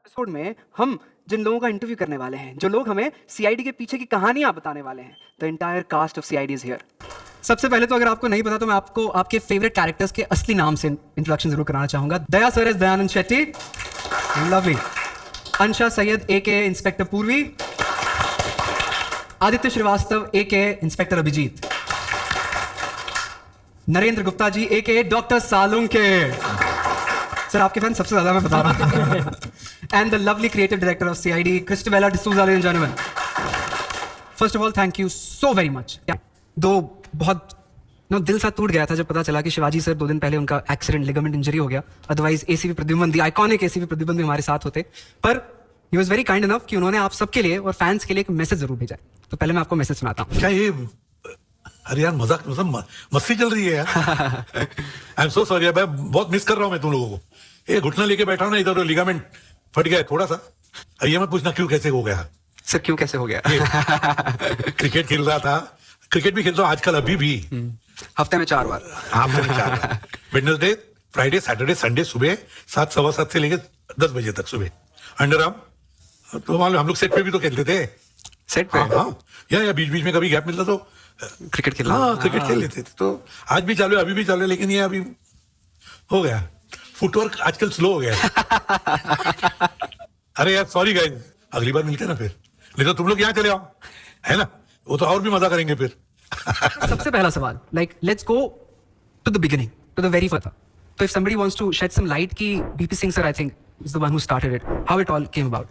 Episode में हम जिन लोगों का इंटरव्यू करने वाले हैं, जो लोग हमें सीआईडी के पीछे की कहानियां बताने वाले हैं, the entire cast of CID is here. सबसे पहले तो अगर आपको नहीं पता तो मैं आपको आपके फेवरेट कैरेक्टर्स के असली नाम से इंट्रोडक्शन जरूर कराना चाहूंगा। Daya sir is Dayanand Shetty, lovely. Ansha Sayyed a inspector Purvi, Aditya Shrivastava a inspector Abhijeet, Narendra Gupta ji a doctor Salunkhe. Sir आपके फैन सबसे ज्यादा मैं बता रहा हूं। And the lovely creative director of CID Christobella D'Souza, ladies and gentleman. First of all thank you so very much. दो बहुत दिल सा टूट गया था जब पता चला कि शिवाजी सर 2 दिन पहले उनका एक्सीडेंट, लिगामेंट इंजरी हो गया। Otherwise ACP Pradyuman, the iconic ACP Pradyuman भी हमारे साथ होते। पर he was very kind enough कि उन्होंने आप सबके लिए और फैंस के लिए एक मैसेज जरूर भेजा है। तो पहले मैं आपको मैसेज सुनाता हूँ। क्या ये अरे यार मजाक मतलब मस्ती चल रही है यार। आई एम सो सॉरी, मैं बहुत मिस कर रहा हूँ मैं तुम लोगों को। ये घुटना लेके बैठा हूँ ना, इधर लिगामेंट फट गया है थोड़ा सा। ये मत पूछना क्यों कैसे हो गया। सर क्यों कैसे हो गया? क्रिकेट खेल रहा था, क्रिकेट भी खेलता हूँ आजकल अभी भी। हफ्ते में 4 बार। हफ्ते में 4 बार, वेडनेसडे, फ्राइडे, सैटरडे, संडे सुबह 7, सवा 7 से लेके 10 बजे तक सुबह। अंडर आर्म तो मालूम, हम लोग सेट पे भी तो खेलते थे। सेट पे? हाँ, या बीच बीच में कभी गैप मिलता तो क्रिकेट खेलना। हाँ, क्रिकेट खेल लेते थे। तो आज भी चालू है, अभी भी चालू है, लेकिन ये अभी हो गया, फुटवर्क आजकल स्लो हो गया। अरे यार सॉरी गाइस, अगली बार मिलते ना फिर, नहीं तो तुम लोग यहाँ चले आओ, है ना, वो तो और भी मजा करेंगे फिर। सबसे पहला सवाल, like let's go to the beginning, to the very first. तो if somebody wants to shed some light कि BP Singh sir I think is the one who started it, how it all came about.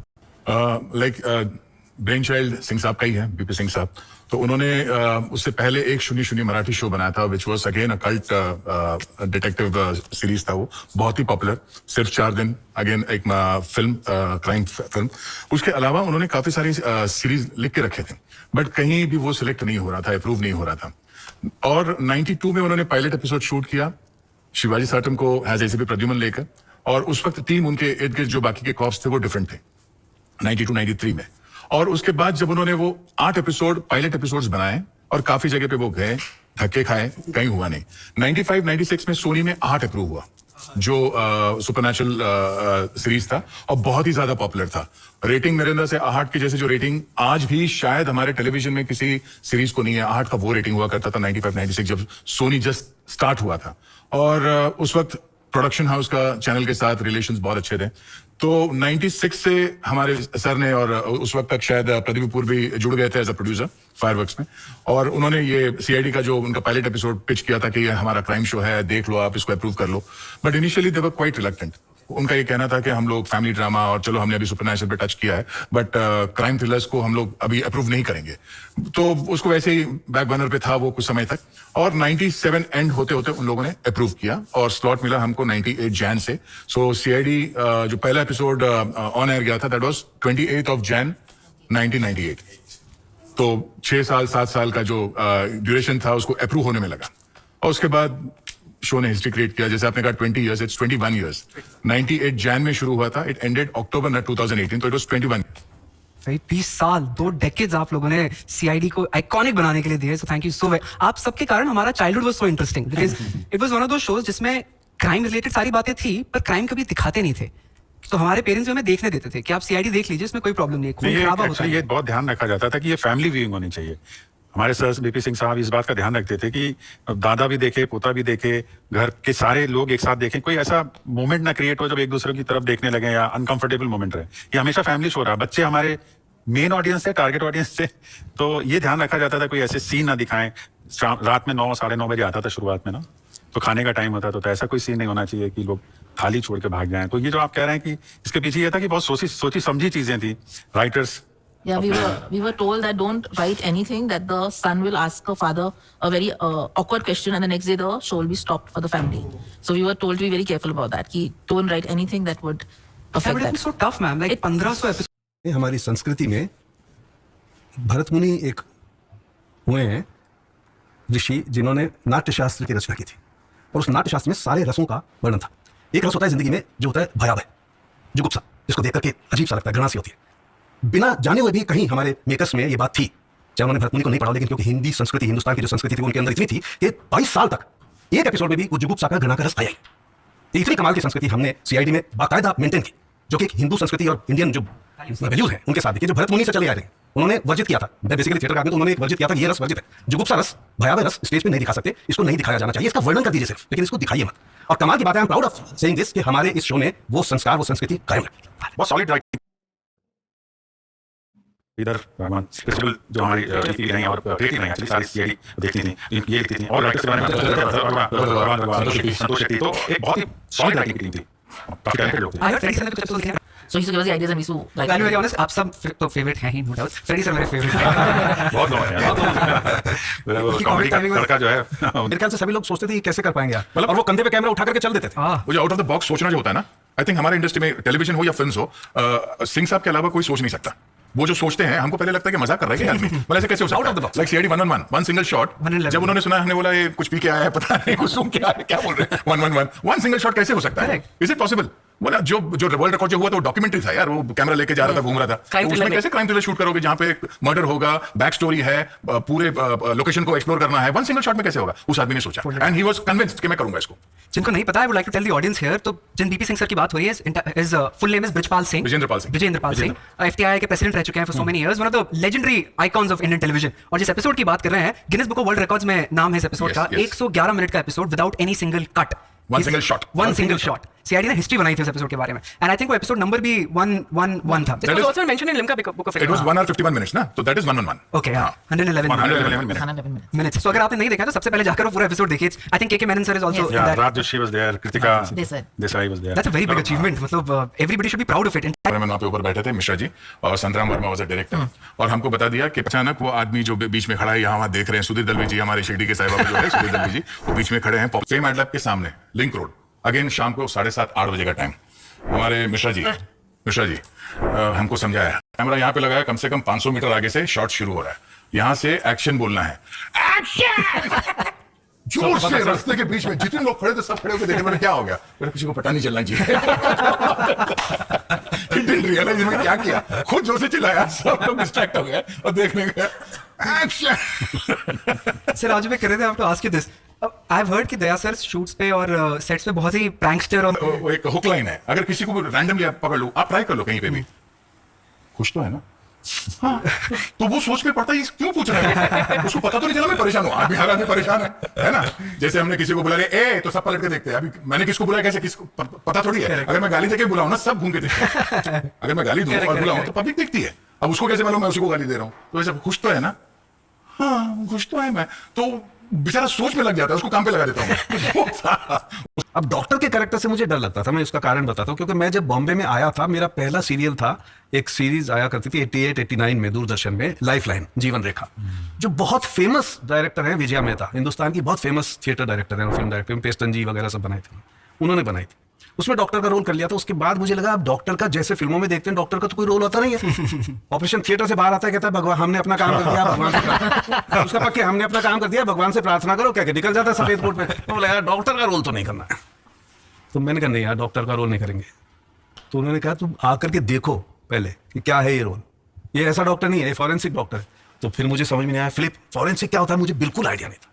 Brainchild Singh साहब का ही है, BP Singh साहब। तो उन्होंने उससे पहले एक 0-0 मराठी शो बनाया था, which was again a cult detective series था। वो बहुत ही पॉपुलर, सिर्फ 4 दिन, अगेन एक फिल्म, क्राइम फिल्म। उसके अलावा उन्होंने काफी सारी सीरीज लिख के रखे थे, बट कहीं भी वो सिलेक्ट नहीं हो रहा था, अप्रूव नहीं हो रहा था। और 92 में उन्होंने पायलट एपिसोड शूट किया शिवाजी साटम को एज एसीपी प्रद्युमन लेकर, और उस वक्त टीम उनके इर्द गिर्द जो बाकी के कॉप्स थे वो डिफरेंट थे 92-93 में। और उसके बाद जब उन्होंने वो 8 एपिसोड पायलट एपिसोड्स बनाए और काफी जगह पे वो गए, धक्के खाए, कहीं हुआ नहीं। 95-96 में सोनी में 8 अप्रूव हुआ, जो सुपरनैचुरल सीरीज था और बहुत ही ज्यादा पॉपुलर था। रेटिंग मेरे अंदर से 8 की जैसे जो रेटिंग आज भी शायद हमारे टेलीविजन में किसी सीरीज को नहीं है, 8 का वो रेटिंग हुआ करता था 95-96 जब सोनी जस्ट स्टार्ट हुआ था। और उस वक्त प्रोडक्शन हाउस का चैनल के साथ रिलेशंस बहुत अच्छे थे। तो 96 से हमारे सर ने, और उस वक्त तक शायद प्रदीप कपूर भी जुड़ गए थे एज अ प्रोड्यूसर फायरवर्क्स में, और उन्होंने ये सीआईडी का जो उनका पायलट एपिसोड पिच किया था कि ये हमारा क्राइम शो है, देख लो आप, इसको अप्रूव कर लो। But initially they were quite reluctant. उनका ये कहना था कि हम लोग फैमिली ड्रामा, और चलो हमने अभी सुपरनैचुरल पे टच किया है, बट क्राइम थ्रिलर्स को हम लोग अभी अप्रूव नहीं करेंगे। तो उसको वैसे ही बैक बर्नर पे था वो कुछ समय तक, और 97 एंड होते होते उन लोगों ने अप्रूव किया और स्लॉट मिला हमको 98 जैन से। सो सीआईडी जो पहला एपिसोड ऑन एयर गया था, दैट वाज 28 जैन 1998। तो 6 साल 7 साल का जो ड्यूरेशन था उसको अप्रूव होने में लगा, और उसके बाद शो ने हिस्ट्री क्रिएट किया। जैसे आपने कहा 20 इयर्स, इट्स 21 इयर्स। 98 जैन में शुरू हुआ था, इट एंडेड अक्टूबर 2018, तो इट वाज 21। भाई 20 साल, 2 डेकेड्स आप लोगों ने सीआईडी को आइकॉनिक बनाने के लिए दिए। So thank you so much. आप सबके कारण हमारा childhood was so interesting, because it was one of those shows जिसमें क्राइम रिलेटेड सारी बातें थी, पर क्राइम कभी दिखाते नहीं थे। तो हमारे पेरेंट्स हमें देखने देते थे कि आप सीआईडी देख लीजिए, इसमें कोई प्रॉब्लम नहीं है, खून खराबा होता है। ये बहुत ध्यान रखा जाता था कि ये फैमिली व्यूइंग होनी चाहिए। हमारे सर बीपी सिंह साहब इस बात का ध्यान रखते थे कि दादा भी देखे, पोता भी देखे, घर के सारे लोग एक साथ देखें, कोई ऐसा मोमेंट ना क्रिएट हो जब एक दूसरे की तरफ देखने लगे या अनकंफर्टेबल मोमेंट रहे। ये हमेशा फैमिली शो रहा। बच्चे हमारे मेन ऑडियंस थे, टारगेट ऑडियंस थे, तो ये ध्यान रखा जाता था कोई ऐसे सीन ना दिखाएं। रात में 9, 9:30 बजे आता था शुरुआत में ना, तो खाने का टाइम होता तो ऐसा कोई सीन नहीं होना चाहिए कि लोग थाली छोड़ के भाग जाएं। तो ये जो आप कह रहे हैं कि इसके पीछे ये था कि बहुत सोची समझी चीजें थी writers. Yeah, we were told that don't write anything that the son will ask a father a very awkward question, and the next day the show will be stopped for the family. So we were told to be very careful about that. Ki don't write anything that would affect that. It's so tough, ma'am. Like 1500 episode. हमारी संस्कृति में भरत मुनि एक हुए हैं ऋषि, जिन्होंने नाट्य शास्त्र की रचना की थी, और उस नाट्य शास्त्र में सारे रसों का वर्णन था। एक रस होता है जिंदगी में जो होता है भयावह, जुगुप्सा, जिसको देख करके अजीब सा लगता है, घृणा सी होती है। बिना जाने हुए भी कहीं हमारे मेकर्स में ये बात थी, चाहे उन्होंने भरत मुनि को नहीं पढ़ा, लेकिन क्योंकि हिंदी संस्कृति, हिंदुस्तान की जो संस्कृति थी वो उनके अंदर इतनी थी कि 22 साल तक एक एपिसोड में भी वो जुगुप्सा का घृणा का रस आया ही। इतनी कमाल की संस्कृति हमने सीआईडी में बाकायदा मेंटेन की। जो कि एक हिंदू संस्कृति और इंडियन जो वैल्यूज हैं उनके साथ देखिए, जो भरत मुनि से चले आ रहे हैं, उन्होंने वर्जित किया था। मैं बेसिकली थिएटर का आदमी, तो उन्होंने एक वर्जित किया था, ये रस वर्जित है, जुगुप्सा रस, भयावह रस स्टेज पे नहीं दिखा सकते, इसको नहीं दिखाया जाना चाहिए, इसका वर्णन कर दीजिए सिर्फ, लेकिन इसको दिखाइए मत। और कमाल की बात है, I am proud of saying this, कि हमारे इस शो ने वो संस्कार, वो संस्कृति कायम रखी। बहुत सॉलिड राइटिंग इधर रहमान प्रिंसिपल जो हमारी लिखती रही और क्रिएटिव रही, एक्चुअली सारी सीआईडी देखती थी, ये लिखती थी, और राइटर्स के बारे में संतोष शेट्टी, तो एक बहुत ही सॉलिड राइटिंग की टीम थी, काफी टैलेंटेड लोग थे। I heard Freddy sir ने कुछ episode लिखे हैं। So he used to give us the ideas and we used to like. I'll be very honest, आप सब तो फेवरेट हैं ही, no doubt। Freddy sir मेरे फेवरेट हैं। बहुत लोग हैं यार, कॉमेडी का लड़का जो है मेरे ख्याल से सभी लोग सोचते थे ये कैसे कर पाएंगे यार, मतलब, और वो कंधे पे कैमरा उठा करके चल देते थे। वो जो आउट ऑफ द बॉक्स सोचना जो होता है ना, आई थिंक हमारे इंडस्ट्री में टेलीविजन हो या फिल्म हो, सिंह साहब के अलावा कोई सोच नहीं सकता। वो जो सोचते हैं, हमको पहले लगता है कि मजाक कर रहे हैं आदमी, मतलब ऐसे कैसे हो सकता है? Like CID 111 one single shot, 111 जब उन्होंने सुना, हमने बोला ये कुछ पी के आया है, पता नहीं कुछ सूंघ के आया है, क्या बोल रहे हैं, 111 वन सिंगल शॉट कैसे हो सकता है? Is it possible? बोला जो वर्ल्ड रिकॉर्ड जो हुआ था वो डॉक्यूमेंट्री था यार, वो कैमरा लेके जा रहा था, घूम रहा था, तो उसमें कैसे क्राइम थ्रिलर शूट करोगे जहां पे मर्डर होगा, बैक स्टोरी है, पूरे लोकेशन को एक्सप्लोर करना है, वन सिंगल शॉट में कैसे होगा? उस आदमी ने सोचा, एंड ही वाज कन्विंस्ड कि मैं करूंगा इसको। जिनको नहीं पता, I would like to tell the audience here, तो जिन बीपी सिंह सर की बात हो रही है, his full name is Brijpal Singh, Vijendra Pal Singh, FTI के प्रेसिडेंट रह चुके हैं for so many years, one of the legendary icons of Indian television। और जिस एपिसोड की बात कर रहे हैं, Guinness book of world records में नाम है इस एपिसोड का, 111 मिनट का episode without any single cut, One single shot. CID ने हिस्ट्री बनाई थी उस एपिसोड के बारे में, एंड आई थिंक वो एपिसोड नंबर भी 111 था। It was also mentioned in Limca Book of It was 1 hour 51 minutes ना, तो that is 111। Okay, 111 minutes. सो अगर आपने नहीं देखा तो सबसे पहले जाकर वो पूरा एपिसोड देखिए। I think KK Menon sir is also Yeah, Raj Joshi was there, Kritika Desai was there. That's a very big achievement, मतलब everybody should be proud of it. मैं वहाँ पे ऊपर बैठे थे मिश्रा जी, और संतराम वर्मा वाज डायरेक्टर, और हमको बता दिया कि अचानक वो आदमी जो बीच में खड़ा है, यहाँ वहाँ देख रहे हैं, सुधीर दलवी जी, हमारे शिरडी के साहिब बाबा जो है सुधीर दलवी जी, वो बीच में खड़े हैं सेम एड लैब के सामने, लिंक रोड, अगेन शाम को 7:30-8 बजे का टाइम। हमारे मिश्रा जी हमको समझाया, कैमरा यहाँ पे लगाया, कम से कम 500 मीटर आगे से शॉट शुरू हो रहा है, यहाँ से एक्शन बोलना है, एक्शन जोर से, रास्ते के बीच में जितने लोग खड़े थे सब खड़े होकर देखे, मैंने क्या हो गया, मेरे किसी को पता नहीं चलना चाहिए। He didn't realize इन्होंने क्या किया, खुद जोर से चिल्लाया, सब लोग डिस्ट्रैक्ट हो गए और देखने गए, एक्शन। सर आज भी कर रहे थे, आपको ask you this, I have heard कि दया सर शूट्स पे और सेट्स पे बहुत ही प्रैंकस्टर और वो एक हुक लाइन है, अगर किसी को रैंडमली आप पकड़ लो, आप ट्राई कर लो कहीं पे भी, खुश तो है ना, हाँ, तो वो सोच में पड़ता है क्यों पूछ रहे हैं, उसको पता तो नहीं चला मैं परेशान हूँ, आदमी हर आदमी परेशान है ना। जैसे हमने किसी को बुला लिया, ए तो सब पलट के देखते हैं, अभी मैंने किसको बुलाया, कैसे किसको पता थोड़ी है, अगर मैं गाली देके बुलाऊं ना, सब घूम के देखते हैं, अगर मैं गाली दूं और बुलाऊं तो पब्लिक देखती है, अब उसको कैसे मालूम मैं उसी को गाली दे रहा हूँ, तो ऐसा खुश तो है ना, हाँ खुश तो है मैं, तो बेचारा सोच में लग जाता है, उसको काम पे लगा देता हूँ। अब डॉक्टर के कैरेक्टर से मुझे डर लगता था, मैं इसका कारण बताता हूँ, क्योंकि मैं जब बॉम्बे में आया था, मेरा पहला सीरियल था, एक सीरीज आया करती थी 88-89 में दूरदर्शन में, लाइफ लाइन, जीवन रेखा, जो बहुत फेमस डायरेक्टर है विजया मेहता, हिंदुस्तान की बहुत फेमस थिएटर डायरेक्टर है, फिल्म डायरेक्टर, पेस्टन जी वगैरह सब बनाए थे, उन्होंने बनाई थी, उसमें डॉक्टर का रोल कर लिया था। उसके बाद मुझे लगा अब डॉक्टर का, जैसे फिल्मों में देखते हैं डॉक्टर का तो कोई रोल होता नहीं है, ऑपरेशन थिएटर से बाहर आता है, कहता है भगवान हमने अपना काम कर दिया, भगवान से उसका पक्के हमने अपना काम कर दिया, भगवान से प्रार्थना करो, क्या निकल जाता है सफेद कोट में। तो बोला यार डॉक्टर का रोल तो नहीं करना है, तो मैंने कहा नहीं यार डॉक्टर का रोल नहीं करेंगे। तो उन्होंने कहा तुम आकर के देखो पहले कि क्या है ये रोल, ये ऐसा डॉक्टर नहीं है, ये फॉरेंसिक डॉक्टर है। तो फिर मुझे समझ में नहीं आया, फिलिप फॉरेंसिक क्या होता है, मुझे बिल्कुल आइडिया नहीं था,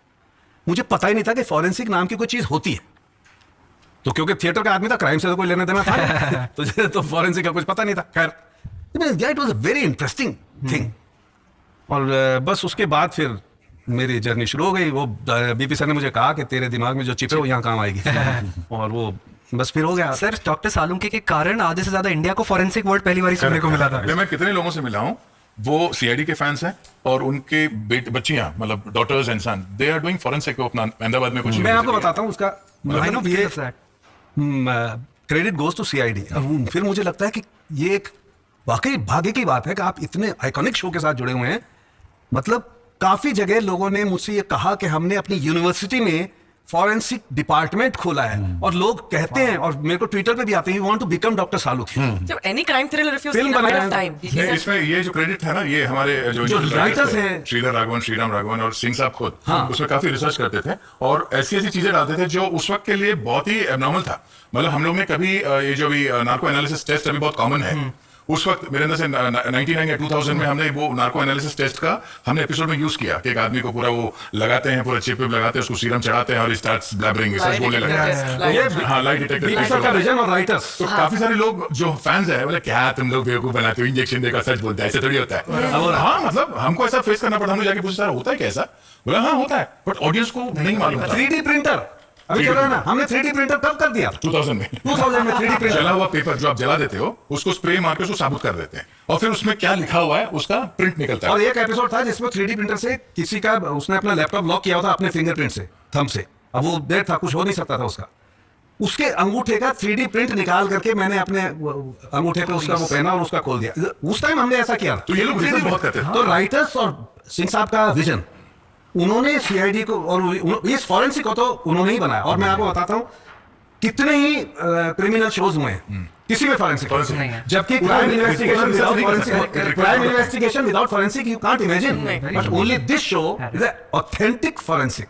मुझे पता ही नहीं था कि फॉरेंसिक नाम की कोई चीज होती है, तो क्योंकि थिएटर का आदमी था, क्राइम से तो कोई लेना देना था तो फॉरेंसिक का कुछ पता नहीं था। खैर it was a very interesting thing, और बस उसके बाद फिर मेरी जर्नी शुरू हो गई। वो बीपी सर ने मुझे कहा कि तेरे दिमाग में जो चिप है वो यहाँ काम आएगी और वो बस फिर हो गया। सर डॉक्टर सालुंके के कारण आधे से ज्यादा इंडिया को फॉरेंसिक वर्ड पहली बार सुनने को मिला था। मैं कितने लोगों से मिला हूँ, वो सीआईडी के फैंस हैं और उनके बच्चियां, मतलब daughters and son, they are doing forensic अपना अहमदाबाद में कुछ। मैं आपको बताता हूँ उसका, I know because of that. Credit goes to CID. फिर मुझे लगता है कि ये एक वाकई भाग्य की बात है कि आप इतने आइकॉनिक शो के साथ जुड़े हुए हैं। मतलब काफी जगह लोगों ने मुझसे ये कहा कि हमने अपनी यूनिवर्सिटी में फॉरेंसिक डिपार्टमेंट खोला है, और लोग कहते हैं, और मेरे को ट्विटर पे भी आते हैं, you want to become doctor Salunkhe. So any crime thriller if you Film see in a बनाया of time. नहीं, इसमें ये जो क्रेडिट है ना, ये हमारे जो राइटर्स हैं, श्रीधर राघवन, श्रीराम राघवन और सिंह साहब खुद उसमें काफी रिसर्च करते थे और ऐसी ऐसी चीजें डालते थे जो उस वक्त के लिए बहुत ही एबनॉर्मल था। मतलब हम लोग ने कभी ये जो भी नार्को एनालिसिस टेस्ट अभी बहुत कॉमन है, उस वक्त मेरे अंदर से 99 या 2000 में हमने वो नार्को एनालिसिस टेस्ट का हमने एपिसोड में यूज किया कि एक आदमी को पूरा वो लगाते हैं, पूरा चिप लगाते हैं, उसको सीरम चढ़ाते हैं और स्टार्ट्स ब्लैबरिंग सच बोलने लगता है। ये हाँ, लाइट बीपी सर का डिटेक्टर। विजन और राइटर्स तो काफी सारे लोग जो फैंस है बोले क्या तुम लोग बेवकूफ बनाते हो, इंजेक्शन देकर सच बोलते हैं, ऐसे थोड़ी होता है। और हाँ मतलब हमको ऐसा फेस करना पड़ा, हमने जाके पूछा सर होता है कैसा, बोला हाँ होता है, बट ऑडियंस को नहीं मालूम था। 3D प्रिंटर अभी चल रहा है ना, हमने 3D प्रिंटर कब कर दिया? 2000 में 2000 में 3D प्रिंटर। जला हुआ पेपर जो आप जला देते हो उसको स्प्रे मार के उसको साबुत कर देते हैं और फिर उसमें क्या लिखा हुआ है उसका प्रिंट निकलता है। और एक एपिसोड था जिसमें 3D प्रिंटर से किसी का उसने अपना लैपटॉप लॉक किया हुआ था अपने फिंगरप्रिंट से, थंब से। अब वो डेड था, कुछ हो नहीं सकता था उसका। उसके अंगूठे का 3D प्रिंट निकाल करके मैंने अपने अंगूठे पे उसका वो पहना और उसका खोल दिया। उस टाइम हमने ऐसा किया। तो ये लोग research बहुत करते हैं। तो राइटर्स और सिंह साहब का विजन, उन्होंने सीआईडी को और इस फॉरेंसिक को तो उन्होंने ही बनाया। और मैं आपको बताता हूँ कितने ही क्रिमिनल शोज हुए हैं, किसी में फॉरेंसिक नहीं है। जबकि crime investigation without forensic you can't imagine, but only this show is authentic forensic.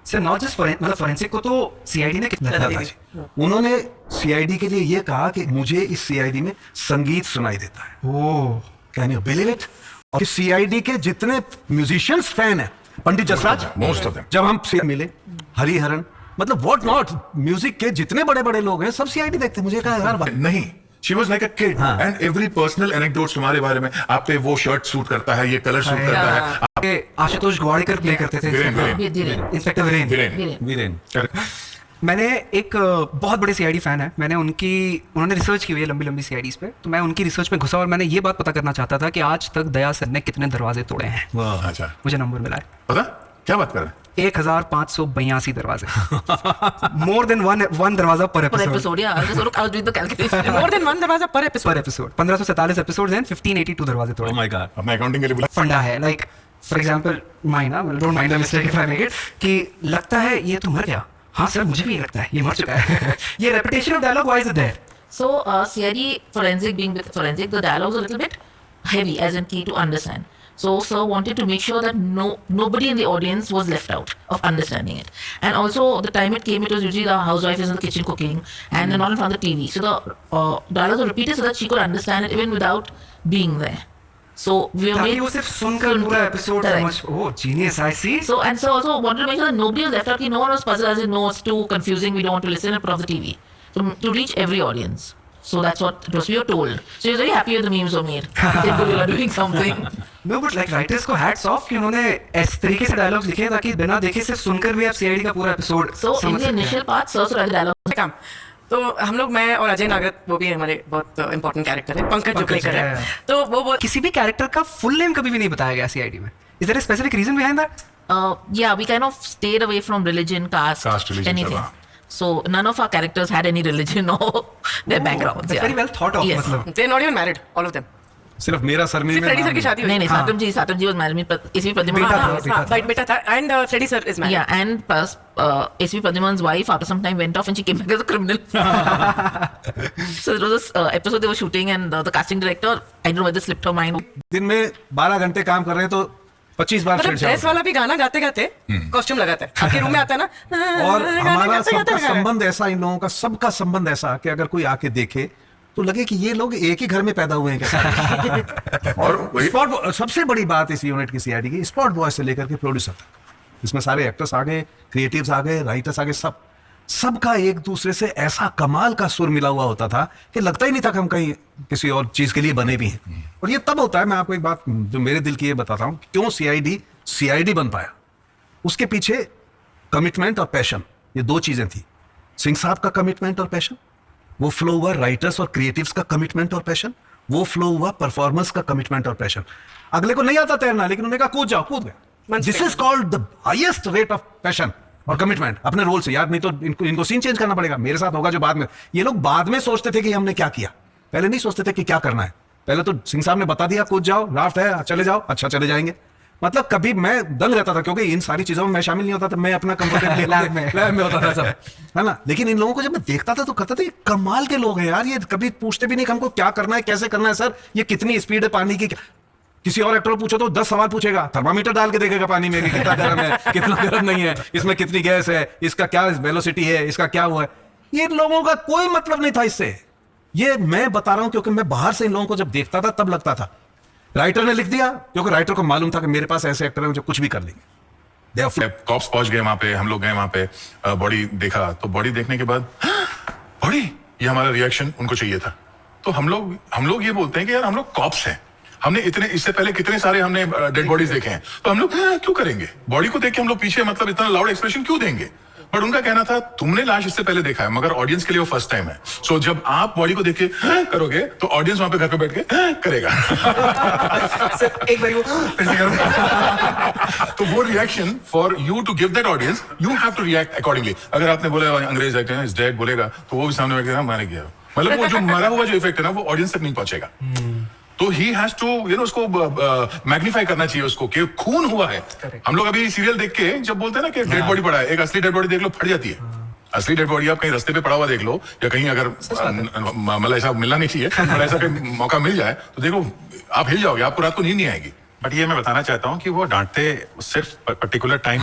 Sir not just मतलब फॉरेंसिक को तो सीआईडी ने कितना लगा था जी। उन्होंने सीआईडी के लिए ये कहा कि मुझे इस सीआईडी में संगीत सुनाई देता है। ओह कैन यू बिलीव इट? और सीआईडी के जितने म्यूजिशियंस फैन हैं, Pandit Jasraj, Most of them. जब हम मिले, हरिहरन, मतलब व्हाट नॉट, म्यूजिक के जितने बड़े बड़े लोग हैं सब सीआईडी देखते हैं। मुझे कहा यार नहीं, she was like a kid हाँ। एंड एवरी पर्सनल एनेक्डोट्स तुम्हारे बारे में, आप पे वो शर्ट सूट करता है, ये कलर सूट करता है, आपके आशुतोष गोवाड़कर प्ले करते थे वीरेन, इंस्पेक्टर वीरेन। वीरेन वीरेन। मैंने एक बहुत बड़े सीआईडी फैन है, मैंने उन्होंने रिसर्च की हुई है लंबी लंबी सीआईडीज पे, तो मैं उनकी रिसर्च में घुसा और मैंने ये बात पता करना चाहता था कि आज तक दया सर ने कितने दरवाजे तोड़े हैं। अच्छा मुझे नंबर मिला है पता क्या बात कर रहे हैं? 1582 दरवाजे। मोर देन वन दरवाजा पर Per episode. episode, yeah. I was doing the calculation. More than one दरवाजा per episode. पर एपिसोड 1547 एपिसोड्स हैं, 1582 दरवाजे तोड़े। Oh my God. अब मैं अकाउंटिंग के लिए बुला फंडा है, लाइक फॉर एग्जांपल माइना, don't mind the mistake if I make it, कि लगता है ये तो मर गया। हाँ सर मुझे भी ये लगता है ये मर चुका है। ये repetition of dialogue, why is it there? So, CID forensic being with forensic, the dialogues are a little bit heavy as in key to understand. So, sir wanted to make sure that nobody in the audience was left out of understanding it. And also, the time it came, it was usually the housewife is in the kitchen cooking and not in front of the TV. So, the dialogues were repeated so that she could understand it even without being there. So, we were ताकि made वो सिर्फ सुनकर पूरा episode Correct. समझ। Oh genius, I see. So, and so also wanted to make sure that nobody was left out. No one was puzzled as in, no, it's too confusing, we don't want to listen and put off the TV. So, to reach every audience. So that's what it was, we were told. So he was very happy when the memes were made. He said, "Good, you are doing something." No but like writers को hats off कि उन्होंने इस तरीके से dialogues लिखे ताकि बिना देखे सिर्फ सुनकर भी आप सीआईडी का पूरा एपिसोड So in समझ the सकते हैं। initial part, Sir write the dialogue. काम तो हम लोग, मैं और अजय नागरत, वो भी हमारे बहुत इंपॉर्टेंट कैरेक्टर है, पंकज जो प्ले कर रहे हैं, तो वो बहुत किसी भी कैरेक्टर का फुल नेम कभी भी नहीं बताया गया सीआईडी में। Is there a specific reason behind that? Yeah, we kind of stayed away from religion, caste, religion, anything. सब, So none of our characters had any religion or their backgrounds. That's very well thought of, Yes. मतलब। They not even married all of them. सिर्फ मेरा surname सिर्फ Freddy sir की शादी हुई। नहीं, हाँ। Satam ji was married. ACP Pradhuman. बेटा था, हाँ, बेटा था। बेटा था, and Freddy sir is married. Yeah, and plus, ACP Pradhuman's wife after some time went off and she came back as a criminal. So there was this episode they were shooting and the casting director, I don't know whether slipped her mind. दिन में 12 घंटे काम कर रहे हैं तो 25 बार मतलब छेड़छाड़ ड्रेस वाला भी गाना गाते गाते कॉस्ट्यूम लगाता है, आपके रूम में आता है ना, और गाना हमारा गाते सबका गाते गाना। संबंध ऐसा, इन लोगों का सबका संबंध ऐसा कि अगर कोई आके देखे तो लगे कि ये लोग एक ही घर में पैदा हुए हैं क्या। और वही स्पॉट, सबसे बड़ी बात इस यूनिट की सीआईडी की, स्पॉट बॉय से लेकर के प्रोड्यूसर तक, इसमें सारे एक्टर्स आ गए, क्रिएटिव्स आ गए, राइटर्स आ गए, सबका एक दूसरे से ऐसा कमाल का सुर मिला हुआ होता था कि लगता ही नहीं था कि हम कहीं किसी और चीज के लिए बने भी हैं। और ये तब होता है, मैं आपको एक बात जो मेरे दिल की ये बताता हूँ, क्यों सीआईडी बन पाया। उसके पीछे कमिटमेंट और पैशन, ये दो चीजें थी। सिंह साहब का कमिटमेंट और पैशन, वो फ्लो हुआ राइटर्स और क्रिएटिव्स का कमिटमेंट और पैशन, वो फ्लो हुआ परफॉर्मर्स का कमिटमेंट और पैशन। अगले को नहीं आता तैरना, लेकिन उन्होंने कहा कूद जाओ, कूद गए। This is called the highest rate of passion और कमिटमेंट अपने रोल से। यार नहीं तो इनको सीन चेंज करना पड़ेगा, मेरे साथ होगा जो बाद में। ये लोग बाद में सोचते थे कि हमने क्या किया, पहले नहीं सोचते थे कि क्या करना है। पहले तो सिंह साहब ने बता दिया कूद जाओ, राफ्ट है, चले जाओ, अच्छा चले जाएंगे। मतलब कभी मैं दंग रहता था, क्योंकि इन सारी चीजों में मैं शामिल नहीं होता था, मैं अपना कंफर्टेबल लैब में होता था सब, है ना। लेकिन इन लोगों को जब मैं देखता था तो कहता था ये कमाल के लोग हैं यार, ये कभी पूछते भी नहीं कि हमको क्या करना है, कैसे करना है सर, ये कितनी स्पीड है पानी की। किसी और एक्टर को पूछो तो 10 सवाल पूछेगा, थर्मामीटर डाल के देखेगा पानी में कि कितना गर्म है, कितना गर्म नहीं है, इसमें कितनी गैस है, इसका क्या वेलोसिटी है, इसका क्या हुआ है। ये लोगों का कोई मतलब नहीं था इससे। ये मैं बता रहा हूं क्योंकि मैं बाहर से इन लोगों को जब देखता था तब लगता था राइटर ने लिख दिया, क्योंकि राइटर को मालूम था कि मेरे पास ऐसे एक्टर हैं जो कुछ भी कर लेंगे। कॉप्स पहुंच गए वहां पे, हम लोग गए वहां पे, बॉडी देखा, तो बॉडी देखने के बाद बॉडी, ये हमारा रिएक्शन उनको चाहिए था। तो हम लोग ये बोलते हैं कि यार हम लोग कॉप्स हैं, हमने इतने इससे पहले कितने सारे हमने डेड बॉडीज देखे हैं, तो हम लोग क्यों करेंगे बॉडी को देख के हम लोग पीछे मतलब इतना लाउड एक्सप्रेशन क्यों देंगे। बट उनका कहना था तुमने लाश इससे पहले देखा है, मगर ऑडियंस के लिए वो फर्स्ट टाइम है। सो जब आप बॉडी को देख के करोगे तो ऑडियंस वहां पे घर पे बैठ के करेगा। सर एक बार वो फिर से करो। तो वो reaction for you to give that audience, you have to react accordingly. अगर आपने बोला अंग्रेज एक्टर है इज डेड बोलेगा, तो वो भी सामने बैठ के मैंने किया, मतलब वो जो मरा हुआ जो इफेक्ट है ना वो ऑडियंस तक नहीं पहुंचेगा। तो ही हैज टू उसको मैग्नीफाई करना चाहिए उसको कि खून हुआ है। हम लोग अभी सीरियल देख के जब बोलते हैं ना कि डेड बॉडी पड़ा है, एक असली डेड बॉडी देख लो फट जाती है। असली डेड बॉडी आप कहीं रास्ते पे पड़ा हुआ देख लो, या कहीं अगर मतलब ऐसा मिलना नहीं चाहिए, पर ऐसा कहीं मौका मिल जाए तो देखो आप हिल जाओगे, आपको रात को नींद नहीं आएगी। बट ये मैं बताना चाहता हूँ कि वो डांटते सिर्फ पर्टिकुलर टाइम